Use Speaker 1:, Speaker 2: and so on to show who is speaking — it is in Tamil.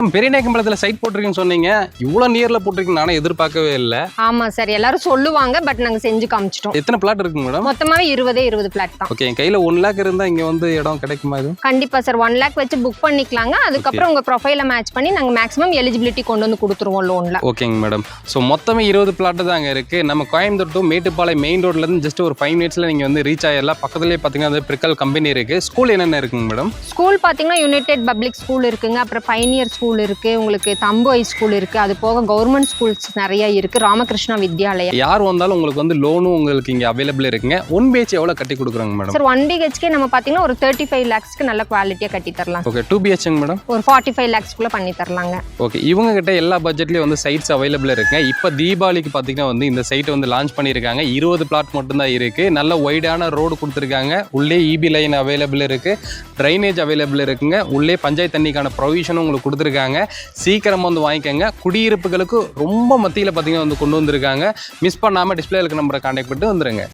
Speaker 1: பெரியநாயக்கம்பலத்துல சைட் போட்டிருக்கீங்கன்னு சொன்னீங்க. இவ்வளவு நியர்ல போட்டிருக்கீங்க நானே எதிர்பார்க்கவே இல்ல.
Speaker 2: ஆமா சார், எல்லாரும் சொல்லுவாங்க, பட் நாங்க செஞ்சு காமிச்சிட்டோம்.
Speaker 1: எத்தனை பிளாட் இருக்குங்க மேடம்?
Speaker 2: மொத்தமாவே 20 பிளாட் தான்.
Speaker 1: ஓகே, என் கையில 1 லேக் இருந்தா இங்க வந்து இடம் கிடைக்குமா? இது
Speaker 2: கண்டிப்பா சார், 1 லேக் வச்சு புக் பண்ணிக்கலாங்க. அதுக்கப்புறம் உங்க ப்ரொஃபைல மேட்ச் பண்ணி நாங்க மேக்ஸிமம் எலிஜிபிலிட்டி கொண்டு வந்து கொடுத்துருவோம் லோன்ல.
Speaker 1: ஓகேங்க மேடம். ஸோ மொத்தமே 20 பிளாட் தான் அங்கே இருக்குது. நம்ம கோயம்புத்தூர் டு மேட்டுப்பாளையம் மெயின் ரோட்லேருந்து ஜஸ்ட் ஒரு 5 மினிட்ஸில் நீங்கள் வந்து ரீச் ஆகிடலாம். பக்கத்துலேயே பார்த்தீங்கன்னா அந்த பிரிக்கல் கம்பெனி இருக்குது. ஸ்கூல் என்னென்ன இருக்குங்க மேடம்?
Speaker 2: ஸ்கூல் பார்த்தீங்கன்னா யுனைடெட் பப்ளிக் ஸ்கூல் இருக்குங்க, அப்புறம் பைனியர் ஸ்கூல் இருக்குது, உங்களுக்கு தம்பு ஹை ஸ்கூல் இருக்குது, அது போக கவர்மெண்ட் ஸ்கூல்ஸ் நிறைய இருக்குது, ராமகிருஷ்ணா வித்யாலயா.
Speaker 1: யார் வந்தாலும் உங்களுக்கு வந்து லோனும் உங்களுக்கு இங்கே அவைலபிள் இருக்குங்க. 1 BHK எவ்வளோ கட்டி கொடுக்குறாங்க மேடம்?
Speaker 2: சார் 1 BHK நம்ம பார்த்தீங்கன்னா ஒரு 35 lakhsக்கு நல்ல குவாலிட்டியாக கட்டி தரலாம்.
Speaker 1: Okay, 2 BHK madam?
Speaker 2: ஒரு 45 lakhsக்குள்ளே பண்ணி தரலாங்க.
Speaker 1: ஓகே, இவங்க கிட்ட எல்லா பட்ஜெட்லேயும் வந்து சைட்ஸ் அவைலபிள் இருக்குங்க. இப்போ தீபாவளிக்கு பார்த்தீங்கன்னா வந்து இந்த சைட் வந்து லான்ச் பண்ணியிருக்காங்க. 20 பிளாட் மட்டும்தான் இருக்குது. நல்ல ஒய்டான ரோடு கொடுத்துருக்காங்க. உள்ளே EB லைன் அவைலபிள் இருக்குது, ட்ரைனேஜ் அவைலபிள் இருக்குங்க. உள்ளே பஞ்சாயத்து தண்ணிக்கான ப்ரொவிஷனும் உங்களுக்கு கொடுத்துருக்காங்க. சீக்கிரம் வந்து வாங்கிக்கோங்க. குடியிருப்புகளுக்கு ரொம்ப மத்தியில் பார்த்தீங்கன்னா வந்து கொண்டு வந்திருக்காங்க. மிஸ் பண்ணாமல் டிஸ்பிளேல இருக்க நம்பரை கான்டாக்ட் பண்ணிட்டு வந்துருங்க.